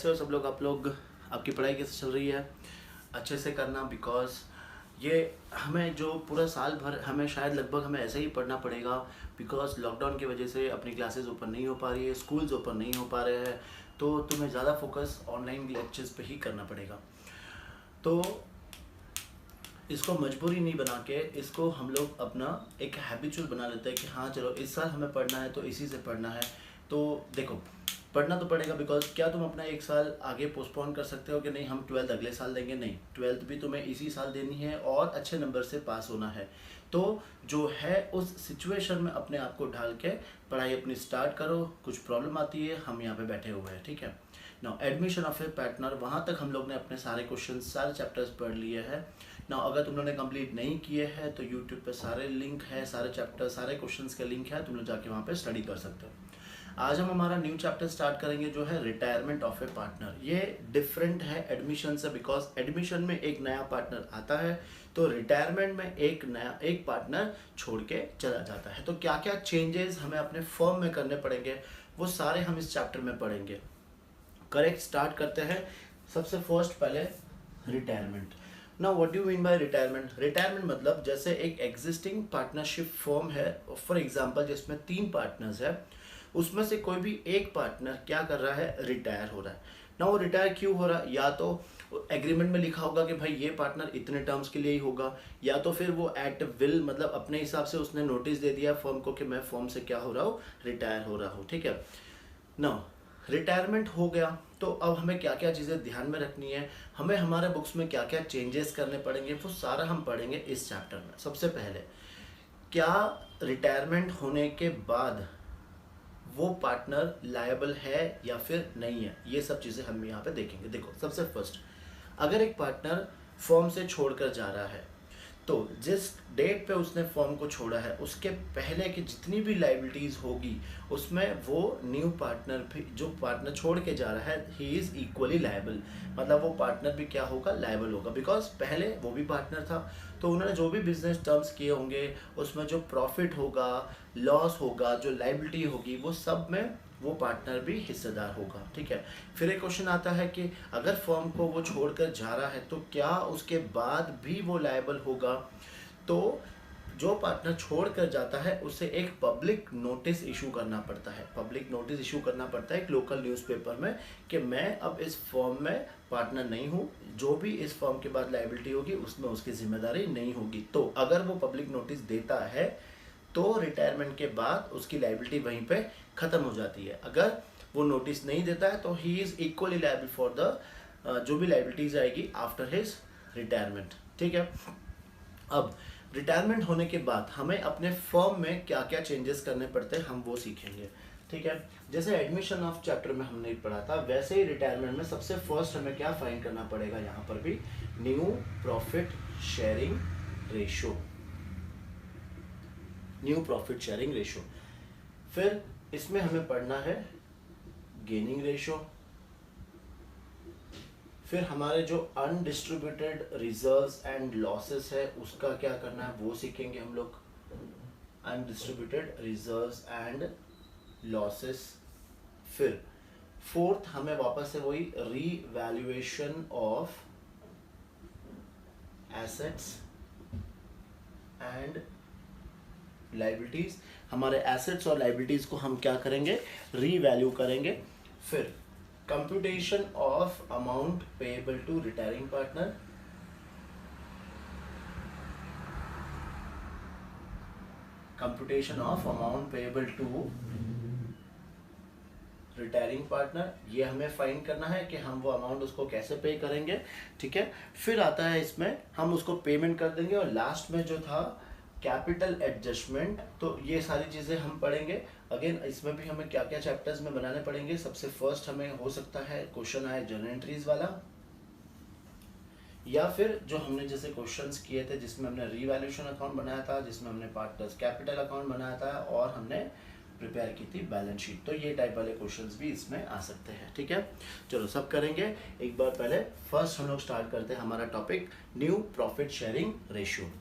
कैसे हो सब लोग? आप लोग आपकी पढ़ाई कैसे चल रही है? अच्छे से करना, बिकॉज ये हमें जो पूरा साल भर हमें शायद लगभग हमें ऐसे ही पढ़ना पड़ेगा, बिकॉज लॉकडाउन की वजह से अपनी क्लासेस ओपन नहीं हो पा रही है, स्कूल्स ओपन नहीं हो पा रहे हैं, तो तुम्हें ज़्यादा फोकस ऑनलाइन लेक्चर्स पे ही करना पड़ेगा। तो इसको मजबूरी नहीं बना के इसको हम लोग अपना एक हैबिचुअल बना लेते हैं कि हाँ चलो इस साल हमें पढ़ना है तो इसी से पढ़ना है। तो देखो, पढ़ना तो पड़ेगा, बिकॉज क्या तुम अपना एक साल आगे पोस्टपोन कर सकते हो कि नहीं हम 12th अगले साल देंगे? नहीं, 12th भी तुम्हें इसी साल देनी है और अच्छे नंबर से पास होना है। तो जो है उस सिचुएशन में अपने आप को ढाल के पढ़ाई अपनी स्टार्ट करो। कुछ प्रॉब्लम आती है, हम यहाँ पे बैठे हुए हैं, ठीक है। Now admission of A partner, वहाँ तक हम लोग ने अपने सारे क्वेश्चन सारे चैप्टर्स पढ़ लिए हैं। नाउ अगर तुम लोगों ने कंप्लीट नहीं किए हैं तो यूट्यूब पे सारे लिंक है, सारे चैप्टर सारे क्वेश्चंस के लिंक है, तुम लोग जाके वहाँ पे स्टडी कर सकते हो। आज हम हमारा न्यू चैप्टर स्टार्ट करेंगे जो है रिटायरमेंट ऑफ ए पार्टनर। ये डिफरेंट है एडमिशन से, बिकॉज एडमिशन में एक नया पार्टनर आता है, तो रिटायरमेंट में एक पार्टनर छोड़ के चला जाता है। तो क्या क्या चेंजेस हमें अपने फर्म में करने पड़ेंगे वो सारे हम इस चैप्टर में पढ़ेंगे। करेक्ट, स्टार्ट करते हैं। सबसे फर्स्ट पहले retirement. Now what do you mean by retirement? Retirement मतलब जैसे एक एग्जिस्टिंग पार्टनरशिप फर्म है, फॉर एग्जांपल जिसमें 3 पार्टनर्स है, उसमें से कोई भी एक पार्टनर क्या कर रहा है? रिटायर हो रहा है। ना वो रिटायर क्यों हो रहा है? या तो एग्रीमेंट में लिखा होगा कि भाई ये पार्टनर इतने टर्म्स के लिए ही होगा, या तो फिर वो एट विल मतलब अपने हिसाब से उसने नोटिस दे दिया फर्म को कि मैं फर्म से क्या हो रहा हूँ? रिटायर हो रहा हूँ, ठीक है। ना रिटायरमेंट हो गया, तो अब हमें क्या क्या चीज़ें ध्यान में रखनी है, हमें हमारे बुक्स में क्या क्या चेंजेस करने पड़ेंगे, वो सारा हम पढ़ेंगे इस चैप्टर में। सबसे पहले, क्या रिटायरमेंट होने के बाद वो पार्टनर लायबल है या फिर नहीं है, ये सब चीज़ें हम यहाँ पे देखेंगे। देखो, सबसे फर्स्ट, अगर एक पार्टनर फर्म से छोड़कर जा रहा है, तो जिस डेट पे उसने फर्म को छोड़ा है उसके पहले की जितनी भी लाइबिलिटीज होगी उसमें वो न्यू पार्टनर भी, जो पार्टनर छोड़ के जा रहा है, ही इज इक्वली लायबल। मतलब वो पार्टनर भी क्या होगा? लायबल होगा, बिकॉज पहले वो भी पार्टनर था, तो उन्होंने जो भी बिजनेस टर्म्स किए होंगे उसमें जो प्रॉफिट होगा, लॉस होगा, जो लाइबिलिटी होगी, वो सब में वो पार्टनर भी हिस्सेदार होगा, ठीक है। फिर एक क्वेश्चन आता है कि अगर फर्म को वो छोड़कर जा रहा है तो क्या उसके बाद भी वो लायबल होगा? तो जो पार्टनर छोड़कर जाता है उसे एक पब्लिक नोटिस इशू करना पड़ता है। पब्लिक नोटिस इशू करना पड़ता है एक लोकल न्यूज़पेपर में कि मैं अब इस फर्म में पार्टनर नहीं हूँ, जो भी इस फर्म के बाद लायबिलिटी होगी उसमें उसकी जिम्मेदारी नहीं होगी। तो अगर वो पब्लिक नोटिस देता है तो रिटायरमेंट के बाद उसकी लायबिलिटी वहीं पे ख़त्म हो जाती है। अगर वो नोटिस नहीं देता है तो he is equally liable for the जो भी लायबिलिटीज आएगी आफ्टर हिज रिटायरमेंट, ठीक है। अब रिटायरमेंट होने के बाद हमें अपने फर्म में क्या क्या चेंजेस करने पड़ते हैं हम वो सीखेंगे, ठीक है। जैसे एडमिशन ऑफ चैप्टर में हमने पढ़ा था, वैसे ही रिटायरमेंट में सबसे फर्स्ट हमें क्या फाइंड करना पड़ेगा? यहाँ पर भी new profit sharing ratio, new profit sharing ratio. फिर इसमें हमें पढ़ना है गेनिंग रेशो। फिर हमारे जो अनडिस्ट्रीब्यूटेड रिजर्व्स एंड लॉसेस है उसका क्या करना है वो सीखेंगे हम लोग, अनडिस्ट्रीब्यूटेड रिजर्व्स एंड लॉसेस। फिर फोर्थ हमें वापस से वही revaluation of assets and liabilities. हमारे एसेट्स और लाइबिलिटीज को हम क्या करेंगे? रीवैल्यू करेंगे। फिर computation of amount payable to retiring partner, computation of amount payable to retiring partner, ये हमें फाइंड करना है कि हम वो अमाउंट उसको कैसे पे करेंगे, ठीक है। फिर आता है इसमें हम उसको पेमेंट कर देंगे, और लास्ट में जो था कैपिटल एडजस्टमेंट। तो ये सारी चीज़ें हम पढ़ेंगे। अगेन इसमें भी हमें क्या क्या चैप्टर्स में बनाने पड़ेंगे। सबसे फर्स्ट हमें हो सकता है क्वेश्चन आए जर्नल एंट्रीज वाला, या फिर जो हमने जैसे क्वेश्चंस किए थे जिसमें हमने रीवैल्यूएशन अकाउंट बनाया था, जिसमें हमने पार्टनर्स कैपिटल अकाउंट बनाया था, और हमने प्रिपेयर की थी बैलेंस शीट। तो ये टाइप वाले क्वेश्चंस भी इसमें आ सकते हैं, ठीक है। चलो सब करेंगे। एक बार पहले फर्स्ट हम लोग स्टार्ट करते हैं हमारा topic new profit sharing ratio.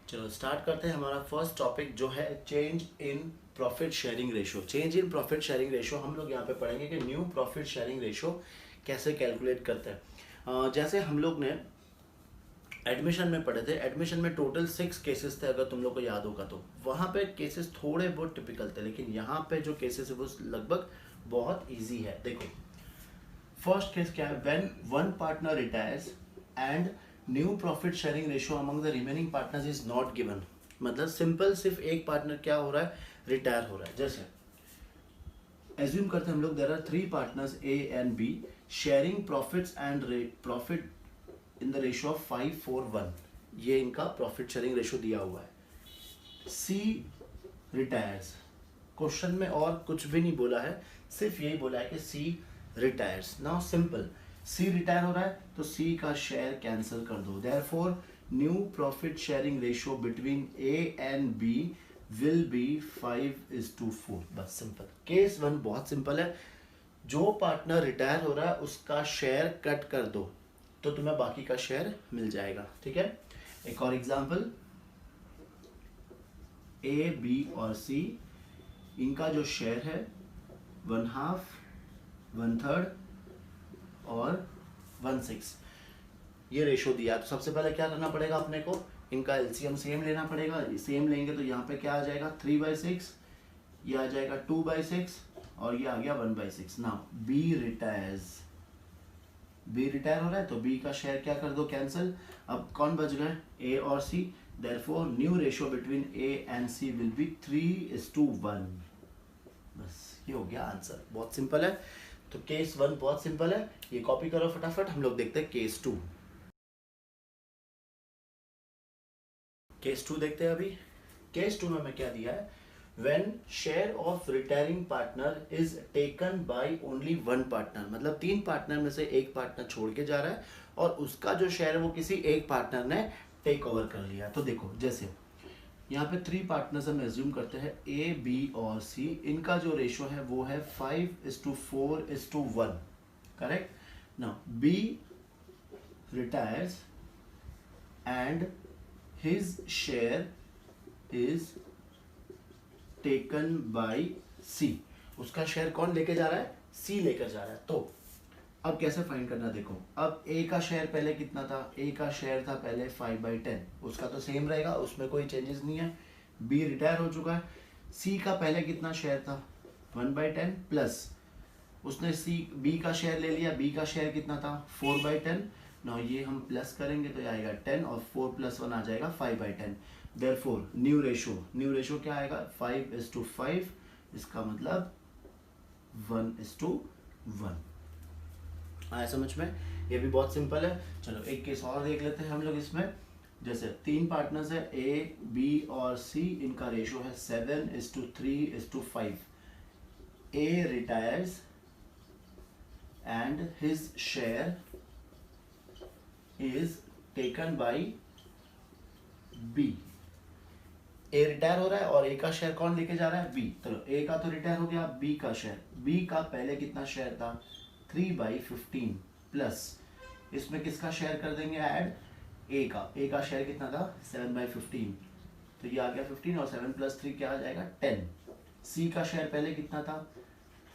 चलो स्टार्ट करते हैं। हमारा फर्स्ट टॉपिक जो है change in profit sharing ratio, change in profit sharing ratio हम लोग यहाँ पे पढ़ेंगे कि न्यू प्रॉफिट शेयरिंग रेशो कैसे कैलकुलेट करते हैं। जैसे हम लोग ने एडमिशन में पढ़े थे, एडमिशन में टोटल 6 केसेस थे, अगर तुम लोग को याद होगा तो वहाँ पे केसेस थोड़े बहुत टिपिकल थे, लेकिन यहाँ पे जो केसेस है वो लगभग बहुत इजी है। देखो फर्स्ट केस क्या है, when one partner retires and new profit sharing ratio among the remaining partners is not given. मतलब सिंपल सिर्फ एक पार्टनर क्या हो रहा है, रिटायर हो रहा है। जैसे एज्यूम करते हैं हम लोग there are 3 partners A and B sharing profits and profit in the ratio of 5-4-1। ये इनका प्रॉफिट शेयरिंग रेशो दिया हुआ है। सी रिटायर्स, क्वेश्चन में और कुछ भी नहीं बोला है, सिर्फ यही बोला है कि C retires. Now simple, C retire हो रहा है तो सी का शेयर कैंसिल कर दो। Therefore new profit sharing ratio between A and B will be 5:4। बस सिंपल। केस 1 बहुत सिंपल है, जो पार्टनर रिटायर हो रहा है उसका शेयर कट कर दो तो तुम्हें बाकी का शेयर मिल जाएगा। ठीक है, एक और एग्जांपल, ए बी और सी इनका जो शेयर है 1/2, 1/3 और 1/6 ये रेशो दिया है। तो सबसे पहले क्या करना पड़ेगा अपने को, इनका एलसीएम सेम लेना पड़ेगा। सेम लेंगे तो यहाँ पे क्या आ जाएगा 3/6, ये आ जाएगा 2/6 और ये आ गया 1/6। ना बी रिटायर्स, बी रिटायर हो रहा है तो बी का शेयर क्या कर दो, कैंसिल। अब कौन बच गए, ए और C. Therefore new ratio between A and C will be 3:1। बस ये हो गया आंसर, बहुत सिंपल है। तो केस 1 बहुत सिंपल है, ये कॉपी करो फटाफट। हम लोग देखते हैं केस 2। केस 2 देखते हैं अभी। केस 2 में हमें क्या दिया है, when share of retiring partner is taken by only one partner, मतलब 3 पार्टनर में से एक पार्टनर छोड़ के जा रहा है और उसका जो शेयर है वो किसी एक पार्टनर ने टेक ओवर कर लिया। तो देखो जैसे यहाँ पे 3 पार्टनर्स हम एज्यूम करते हैं, ए बी और सी, इनका जो रेशो है वो है 5:4:1। Correct. Now B retires and his share is taken by C, उसका शेयर कौन लेके जा रहा है, सी लेकर जा रहा है। तो अब कैसे फाइंड करना, देखो अब ए का शेयर पहले कितना था, ए का शेयर था पहले 5/10, उसका तो सेम रहेगा, उसमें कोई चेंजेस नहीं है। बी रिटायर हो चुका है, सी का पहले कितना शेयर था 1/10 प्लस उसने सी बी का शेयर ले लिया, बी का शेयर कितना था 4/10। ना ये हम प्लस करेंगे तो ये आएगा 10 और 4 + 1 आ जाएगा 5/10। देयरफॉर न्यू रेशो क्या आएगा 5:5, इसका मतलब 1:1। आया समझ में, ये भी बहुत सिंपल है। चलो एक केस और देख लेते हैं हम लोग इसमें। जैसे 3 पार्टनर्स है ए बी और सी, इनका रेशो है 7:3:5। A retires and his share is taken by B. A retire हो रहा है और ए का शेयर कौन लेके जा रहा है, बी। चलो ए का तो रिटायर हो गया, बी का शेयर, बी का पहले कितना शेयर था 3/15 प्लस इसमें किसका शेयर कर देंगे ऐड, ए का शेयर कितना था 7/15, तो ये आ गया 15 और 7 + 3 क्या आ जाएगा 10। सी का शेयर पहले कितना था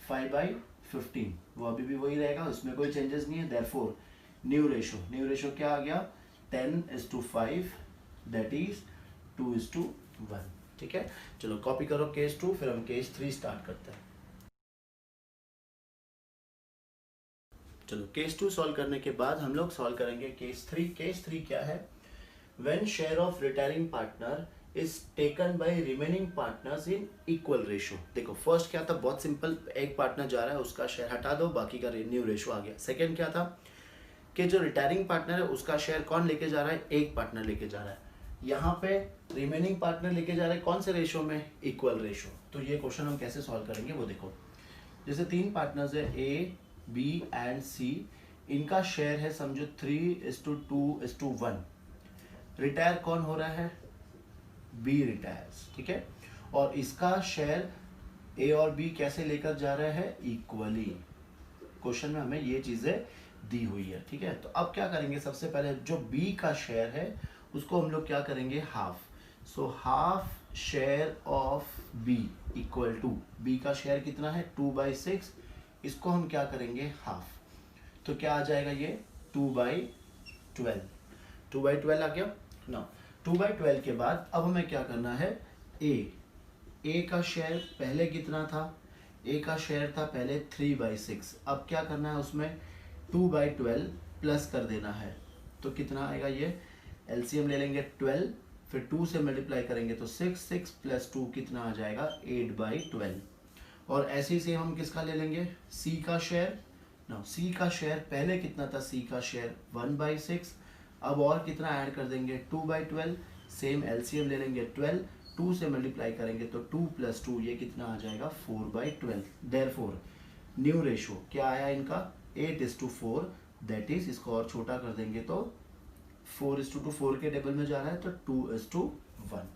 5/15, वो अभी भी वही रहेगा, उसमें कोई चेंजेस नहीं है। देयरफॉर न्यू रेशो क्या आ गया 10:5, दैट इज 2:1। ठीक है, चलो कॉपी करो केस 2, फिर हम केस 3 स्टार्ट करते हैं। चलो केस 2 सॉल्व करने के बाद हम लोग सॉल्व करेंगे केस 3। केस 3 क्या है, when share of retiring partner is taken bye remaining partners in equal ratio. देखो फर्स्ट क्या था, बहुत सिंपल, एक पार्टनर जा रहा है उसका शेयर हटा दो, बाकी का न्यू रेशो आ गया। सेकंड क्या था कि जो रिटायरिंग पार्टनर है उसका शेयर कौन लेके जा रहा है, एक पार्टनर लेके जा रहा है। यहाँ पे रिमेनिंग पार्टनर लेके जा रहे हैं कौन से रेशो में, इक्वल रेशो। तो ये क्वेश्चन हम कैसे सॉल्व करेंगे वो देखो। जैसे 3 पार्टनर्स है ए बी एंड सी, इनका शेयर है समझो 3:2:1। रिटायर कौन हो रहा है, बी रिटायर्स। ठीक है, और इसका शेयर ए और बी कैसे लेकर जा रहे हैं, इक्वली। क्वेश्चन में हमें ये चीजें दी हुई है। ठीक है, तो अब क्या करेंगे, सबसे पहले जो बी का शेयर है उसको हम लोग क्या करेंगे half. So half share of B equal to, B का शेयर कितना है 2/6, इसको हम क्या करेंगे हाफ, तो क्या आ जाएगा ये 2/12, 2/12 आ गया ना। 2/12 के बाद अब हमें क्या करना है, ए का शेयर पहले कितना था, ए का शेयर था पहले 3/6, अब क्या करना है उसमें 2/12 प्लस कर देना है, तो कितना आएगा ये, एलसीएम ले लेंगे 12, फिर 2 से मल्टीप्लाई करेंगे तो 6, 6 प्लस 2 कितना आ जाएगा 8/12। और ऐसे ही से हम किसका ले लेंगे, सी का शेयर, ना सी का शेयर पहले कितना था, सी का शेयर 1/6, अब और कितना ऐड कर देंगे 2/12, सेम एलसीएम ले लेंगे 12, 2 से मल्टीप्लाई करेंगे तो 2 प्लस 2 ये कितना आ जाएगा 4/12। देयरफॉर न्यू रेशो क्या आया इनका 8:4, दैट इज इसको और छोटा कर देंगे तो 4:4 के टेबल में जा रहा है तो 2:1।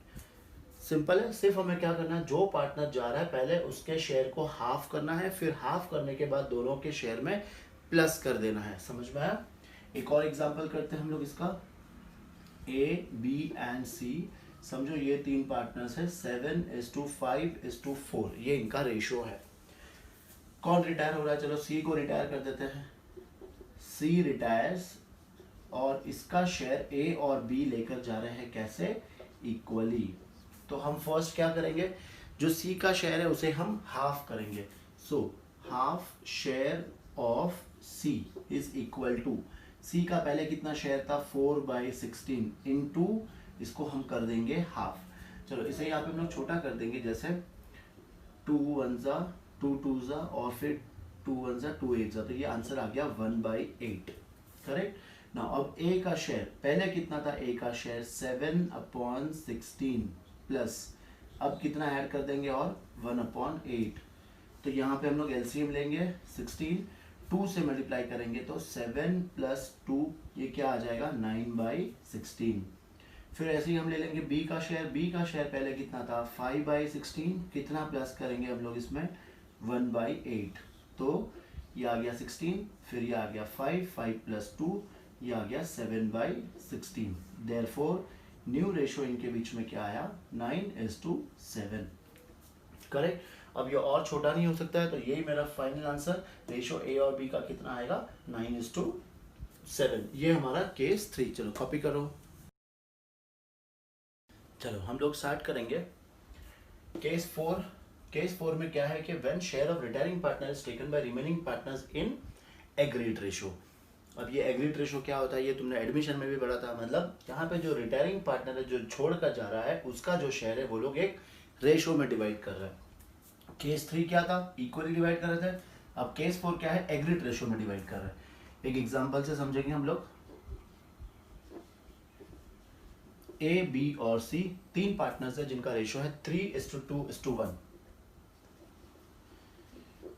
सिंपल है, सिर्फ हमें क्या करना है, जो पार्टनर जा रहा है पहले उसके शेयर को हाफ करना है, फिर हाफ करने के बाद दोनों के शेयर में प्लस कर देना है। समझ में आया? एक और एग्जांपल करते हैं हम लोग इसका, ए बी एंड सी, समझो ये तीन पार्टनर्स है, 7:5:4 ये इनका रेशियो है। कौन रिटायर हो रहा है, चलो सी को रिटायर कर देते हैं, सी रिटायर्स और इसका शेयर ए और बी लेकर जा रहे हैं कैसे, इक्वली। तो हम फर्स्ट क्या करेंगे, जो सी का शेयर है उसे हम हाफ करेंगे, so half share of C is equal to, C का पहले कितना शेयर था 4/16 इनटू इसको हम कर देंगे हाफ। चलो इसे यहाँ पे हम लोग छोटा कर देंगे, जैसे 2 1 जा 2 2 जा और फिर 2 1 जा 2 8 जा, तो ये आंसर आ गया 1/8। करेक्ट ना। अब ए का शेयर पहले कितना था, ए का शेयर 7/16 प्लस अब कितना ऐड कर देंगे और 1/8, तो यहाँ पे हम लोग एलसीएम लेंगे 16, 2 से मल्टीप्लाई करेंगे तो 7 प्लस 2 ये क्या आ जाएगा 9/16। फिर ऐसे ही हम ले लेंगे बी का शेयर, बी का शेयर पहले कितना था 5/16, कितना प्लस करेंगे हम लोग इसमें 1/8, तो ये आ गया 16, फिर ये आ गया 5, 5 प्लस 2 ये आ गया 7/16। देयरफॉर न्यू रेशो इनके बीच में क्या आया 9:7। करेक्ट। अब ये और छोटा नहीं हो सकता है, तो यही मेरा फाइनल आंसर, रेशो ए और बी का कितना आएगा 9:7। ये हमारा केस 3। चलो कॉपी करो। चलो हम लोग स्टार्ट करेंगे केस 4। केस 4 में क्या है कि when share of retiring partner is taken bye remaining partners in agreed ratio. अब ये एग्रीड रेशो क्या होता है, ये तुमने एडमिशन में भी पढ़ा था, मतलब यहाँ पे जो रिटायरिंग पार्टनर है जो छोड़कर जा रहा है उसका जो शेयर है वो लोग एक रेशो में डिवाइड कर रहे हैं। केस 3 क्या था, इक्वली डिवाइड कर रहे थे। अब केस 4 क्या है, एग्रीड रेशो में डिवाइड कर रहे हैं। एक एग्जांपल से समझेंगे हम लोग। ए बी और सी तीन पार्टनर्स है जिनका रेशो है 3:2:1।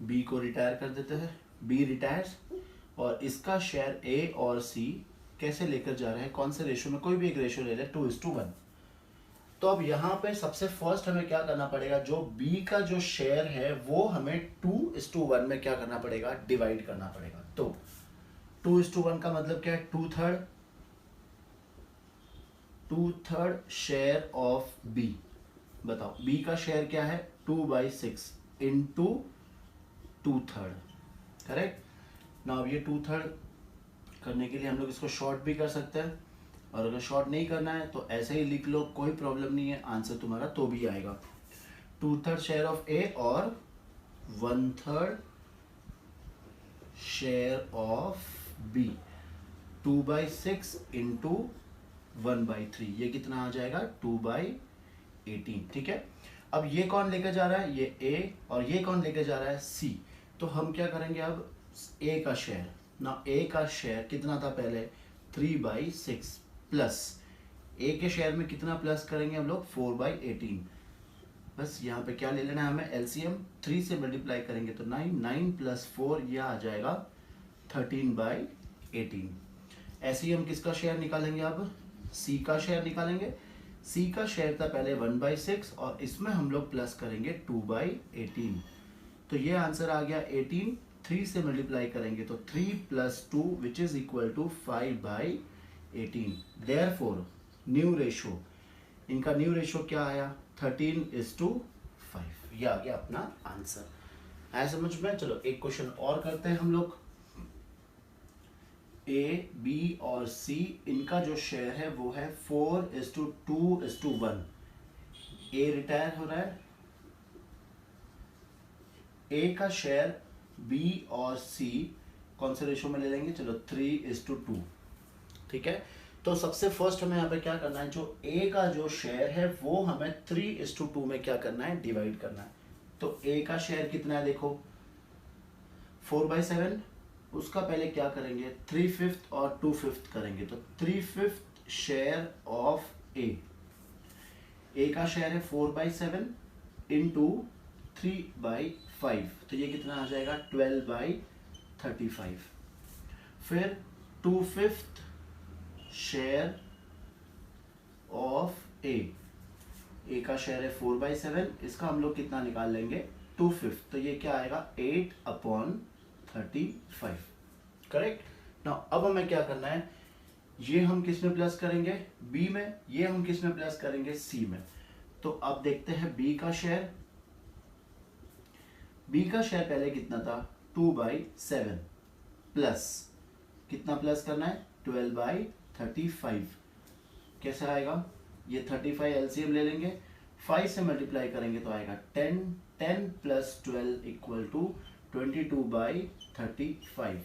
बी को रिटायर कर देते हैं, बी रिटायर्स और इसका शेयर ए और सी कैसे लेकर जा रहे हैं, कौन से रेशो में, कोई भी एक रेशो ले ले 2:1। तो अब यहाँ पे सबसे फर्स्ट हमें क्या करना पड़ेगा, जो बी का जो शेयर है वो हमें 2:1 में क्या करना पड़ेगा, डिवाइड करना पड़ेगा। तो 2:1 का मतलब क्या है, 2/3 शेयर ऑफ बी। बताओ बी का शेयर क्या है 2/6 इंटू 2/3। करेक्ट ना। अब ये 2/3 करने के लिए हम लोग इसको शॉर्ट भी कर सकते हैं, और अगर शॉर्ट नहीं करना है तो ऐसे ही लिख लो, कोई प्रॉब्लम नहीं है, आंसर तुम्हारा तो भी आएगा। 2/3 शेयर ऑफ ए और 1/3 शेयर ऑफ बी, 2/6 इंटू 1/3 ये कितना आ जाएगा 2/18। ठीक है। अब ये कौन लेकर जा रहा है, ये ए, और ये कौन लेकर जा रहा है सी। तो हम क्या करेंगे, अब ए का शेयर ना, ए का शेयर कितना था पहले 3/6 प्लस ए के शेयर में कितना प्लस करेंगे हम लोग 4/18। बस यहाँ पे क्या ले लेना है हमें, एलसीएम 3 से मल्टीप्लाई करेंगे तो 9, 9 प्लस 4 यह आ जाएगा 13/18। ऐसे ही हम किसका शेयर निकालेंगे, अब सी का शेयर निकालेंगे। सी का शेयर था पहले 1/6 और इसमें हम लोग प्लस करेंगे 2/18, तो ये आंसर आ गया 18। 3 से मल्टीप्लाई करेंगे तो 3 प्लस 2 which is equal to 5/18। Therefore new ratio, इनका न्यू रेशो क्या आया 13:5। ये आ गया अपना आंसर। आया समझ में? चलो एक क्वेश्चन और करते हैं हम लोग। ए, बी और सी इनका जो शेयर है वो है 4:2:1। ए रिटायर हो रहा है, ए का शेयर बी और सी कौन से रेशो में ले लेंगे? चलो 3:2। ठीक है, तो सबसे फर्स्ट हमें यहाँ पे क्या करना है, जो ए का जो शेयर है वो हमें 3:2 में क्या करना है? डिवाइड करना है। तो ए का शेयर कितना है? देखो 4/7। उसका पहले क्या करेंगे? 3/5 और 2/5 करेंगे। तो 3/5 शेयर ऑफ ए का शेयर है 4/7 इंटू 3/5, तो ये कितना आ जाएगा? 12/35। फिर 2/5 शेयर ऑफ ए का शेयर है 4/7, इसका हम लोग कितना निकाल लेंगे? 2/5, तो ये क्या आएगा? 8/35। करेक्ट। नाउ अब हमें क्या करना है, ये हम किस में प्लस करेंगे? बी में। ये हम किस में प्लस करेंगे? सी में। तो अब देखते हैं बी का शेयर। बी का शेयर पहले कितना था? 2/7 प्लस कितना प्लस करना है? 12/35। कैसे आएगा? ये 35 एलसीएम ले लेंगे, 5 से मल्टीप्लाई करेंगे तो आएगा 10। 10 प्लस 12 इक्वल टू 22/35।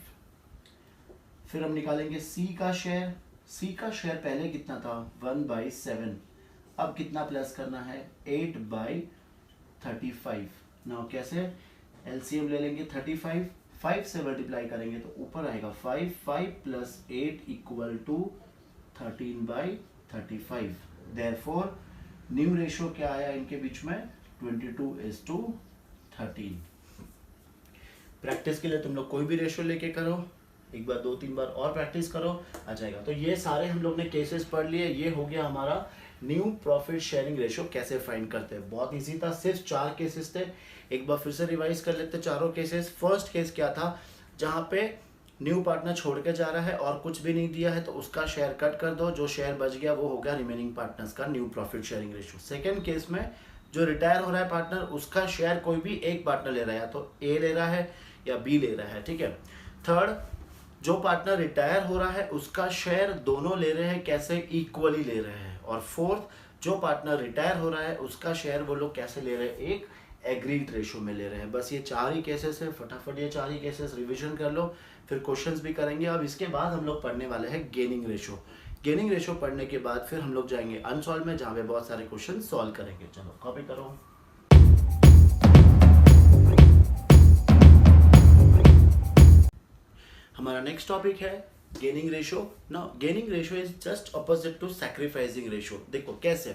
फिर हम निकालेंगे सी का शेयर। सी का शेयर पहले कितना था? 1/7। अब कितना प्लस करना है? 8/35। नाउ कैसे? एलसीएम ले लेंगे 35, 5 से मल्टीप्लाई करेंगे तो ऊपर आएगा 5। 5 plus 8 equal to 13/35। Therefore new ratio क्या आया इनके बीच में? 22:13। प्रैक्टिस के लिए तुम लोग कोई भी रेशो लेके करो, एक बार 2-3 बार और प्रैक्टिस करो, आ जाएगा। तो ये सारे हम लोग ने केसेस पढ़ लिए। ये हो गया हमारा न्यू प्रॉफिट शेयरिंग रेशो कैसे फाइंड करते हैं। बहुत इजी था, सिर्फ 4 केसेस थे। एक बार फिर से रिवाइज कर लेते चारों केसेस। फर्स्ट केस क्या था? जहां पे न्यू पार्टनर छोड़ के जा रहा है और कुछ भी नहीं दिया है तो उसका शेयर कट कर दो, जो शेयर बच गया वो हो गया रिमेनिंग पार्टनर्स का new profit sharing ratio. Second case में जो रिटायर हो रहा है पार्टनर, उसका शेयर कोई भी एक पार्टनर ले रहा है, या तो ए ले रहा है या बी ले रहा है। ठीक है। थर्ड, जो पार्टनर रिटायर हो रहा है उसका शेयर दोनों ले रहे हैं, कैसे? इक्वली ले रहे हैं। और फोर्थ, जो पार्टनर रिटायर हो रहा है उसका शेयर वो लोग कैसे ले रहे हैं? एक एग्रीड रेशो में ले रहे हैं। बस ये 4 ही केसेस है। फटाफट ये 4 ही केसेस रिवीजन कर लो, फिर क्वेश्चंस भी करेंगे। अब इसके बाद हम लोग पढ़ने वाले हैं गेनिंग रेशो। गेनिंग रेशो पढ़ने के बाद फिर हम लोग जाएंगे अनसॉल्व में, जहाँ पे बहुत सारे क्वेश्चन सॉल्व करेंगे। चलो कॉपी करो। हमारा नेक्स्ट टॉपिक है gaining ratio. Now gaining ratio is just opposite to sacrificing ratio. देखो कैसे,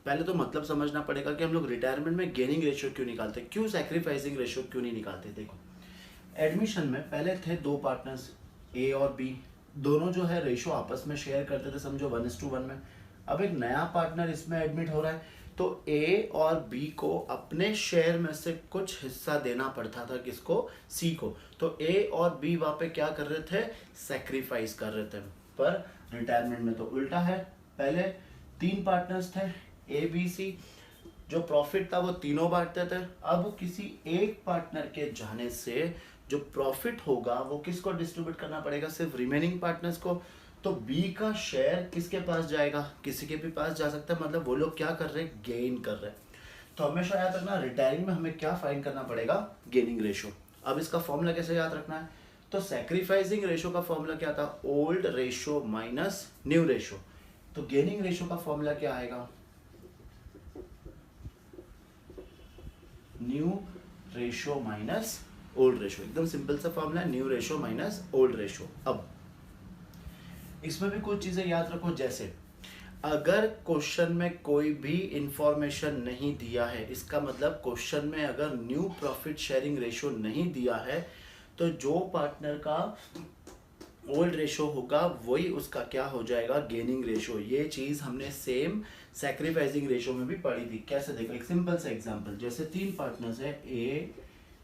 पहले तो मतलब समझना पड़ेगा कि हम लोग रिटायरमेंट में गेनिंग रेशो क्यों निकालते, क्यों सैक्रिफाइसिंग रेशो क्यों नहीं निकालते। देखो एडमिशन में पहले थे 2 पार्टनर्स ए और बी, दोनों जो है रेशो आपस में शेयर करते थे, समझो 1:1 में। अब एक नया पार्टनर इसमें एडमिट हो रहा है तो ए और बी को अपने शेयर में से कुछ हिस्सा देना पड़ता था। किसको? सी को। तो ए और बी वहां पे क्या कर रहे थे? सैक्रिफाइस कर रहे थे। पर रिटायरमेंट में तो उल्टा है, पहले 3 पार्टनर्स थे ए बी सी, जो प्रॉफिट था वो तीनों बांटते थे। अब किसी एक पार्टनर के जाने से जो प्रॉफिट होगा वो किसको डिस्ट्रीब्यूट करना पड़ेगा? सिर्फ रिमेनिंग पार्टनर्स को। तो बी का शेयर किसके पास जाएगा? किसी के भी पास जा सकता है। मतलब वो लोग क्या कर रहे हैं? गेन कर रहे हैं। तो हमेशा याद रखना, रिटायरिंग में हमें क्या फाइंड करना पड़ेगा? Gaining ratio. अब इसका फॉर्मूला कैसे याद रखना है? तो सैक्रिफाइसिंग रेशो का फॉर्मूला क्या था? Old ratio minus new ratio. तो गेनिंग रेशो का फॉर्मूला क्या आएगा? New ratio minus old ratio. एकदम सिंपल सा फॉर्मूला है, new ratio minus old ratio. अब इसमें भी कुछ चीजें याद रखो, जैसे अगर क्वेश्चन में कोई भी इंफॉर्मेशन नहीं दिया है, इसका मतलब क्वेश्चन में अगर न्यू प्रॉफिट शेयरिंग रेशो नहीं दिया है तो जो पार्टनर का ओल्ड रेशो होगा वही उसका क्या हो जाएगा? Gaining ratio. ये चीज हमने सेम सैक्रिफाइसिंग रेशो में भी पढ़ी थी। कैसे? देखो एक सिंपल सा एग्जांपल, जैसे 3 पार्टनर्स है ए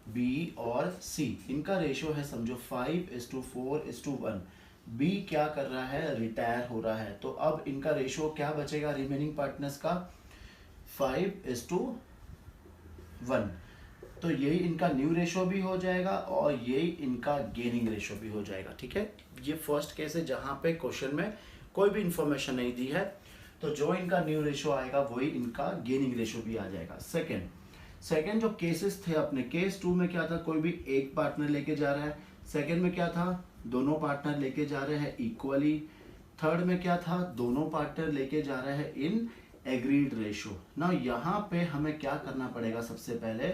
बी और सी, इनका रेशो है समझो 5:4:1। बी क्या कर रहा है? रिटायर हो रहा है। तो अब इनका रेशो क्या बचेगा रिमेनिंग पार्टनर्स का? 5:1। तो यही इनका न्यू रेशो भी हो जाएगा और यही इनका गेनिंग रेशो भी हो जाएगा। ठीक है, ये फर्स्ट केस है जहाँ पे क्वेश्चन में कोई भी इंफॉर्मेशन नहीं दी है, तो जो इनका न्यू रेशो आएगा वही इनका गेनिंग रेशो भी आ जाएगा। सेकंड जो केसेस थे अपने, केस 2 में क्या था, कोई भी एक पार्टनर लेके जा रहा है। सेकंड में क्या था, दोनों पार्टनर लेके जा रहे हैं इक्वली। थर्ड में क्या था, दोनों पार्टनर लेके जा रहे हैं इन एग्रीड रेशो। ना यहाँ पे हमें क्या करना पड़ेगा, सबसे पहले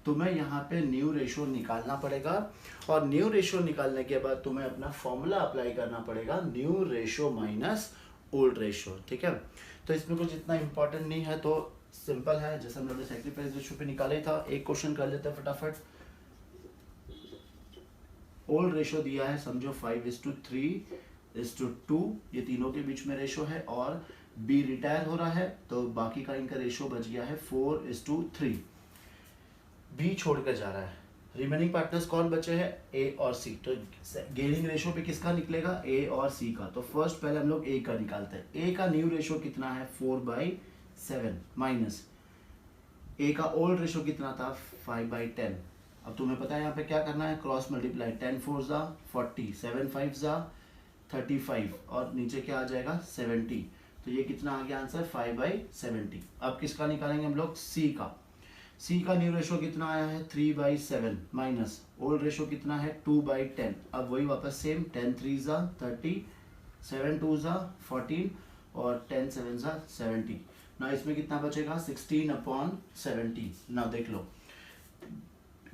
तुम्हें यहाँ पे न्यू रेशो निकालना पड़ेगा और न्यू रेशो निकालने के बाद तुम्हें अपना फॉर्मूला अप्लाई करना पड़ेगा, new ratio minus old ratio. ठीक है, तो इसमें कुछ इतना इंपॉर्टेंट नहीं है, तो सिंपल है, जैसे हम लोगों ने सैक्रिफाइस रेशो पे निकाला ही था। एक क्वेश्चन कर लेते हैं फटाफट। ओल्ड रेशो दिया है, समझो 5:3:2, ये तीनों के बीच में रेशो है, और बी रिटायर हो रहा है तो बाकी का इनका रेशो बच गया है 4:3। बी छोड़कर जा रहा है, रिमेनिंग पार्टनर्स कौन बचे हैं, ए और सी। तो गेनिंग रेशो पे किसका निकलेगा, ए और सी का। तो फर्स्ट पहले हम लोग ए का निकालते हैं। ए का न्यू रेशो कितना है, 4/7 माइनस ए का ओल्ड रेशो कितना था, 5/10। अब तुम्हें पता है यहाँ पे क्या करना है, क्रॉस मल्टीप्लाई, 10 4 ज़ा 40, 7 5 ज़ा 35 और नीचे क्या आ जाएगा 70। तो ये कितना आ गया आंसर, 5/70। अब किसका निकालेंगे हम लोग, सी का। सी का न्यू रेशो कितना आया है, 3/7 माइनस ओल्ड रेशो कितना है, 2/10। अब वही वापस सेम, 10 3 ज़ा 30, 7 2 ज़ा 14 और 10 7 ज़ा 70। ना इसमें कितना बचेगा, 16/70। ना देख लो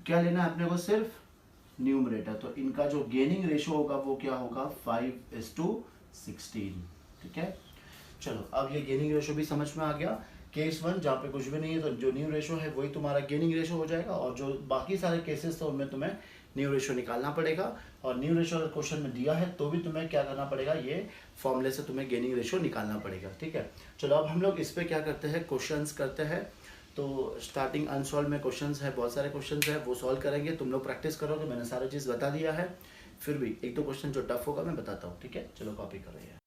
क्या लेना है अपने को, सिर्फ न्यूमरेटर। तो इनका जो गेनिंग रेशो होगा वो क्या होगा, 5:16। ठीक है, चलो अब ये गेनिंग रेशो भी समझ में आ गया। केस 1 जहाँ पे कुछ भी नहीं है तो जो न्यू रेशो है वही तुम्हारा गेनिंग रेशो हो जाएगा, और जो बाकी सारे केसेस थे उनमें तुम्हें न्यू रेशो निकालना पड़ेगा। और न्यू रेशो अगर क्वेश्चन में दिया है तो भी तुम्हें क्या करना पड़ेगा, ये फॉर्मूले से तुम्हें गेनिंग रेशो निकालना पड़ेगा। ठीक है, चलो अब हम लोग इस पे क्या करते हैं, क्वेश्चंस करते हैं। तो स्टार्टिंग अनसॉल्व में क्वेश्चंस है, बहुत सारे क्वेश्चंस है, वो सॉल्व करेंगे। तुम लोग प्रैक्टिस करोगे, मैंने सारी चीज़ बता दिया है। फिर भी एक दो क्वेश्चन जो टफ होगा मैं बताता हूँ। ठीक है, चलो कॉपी करो।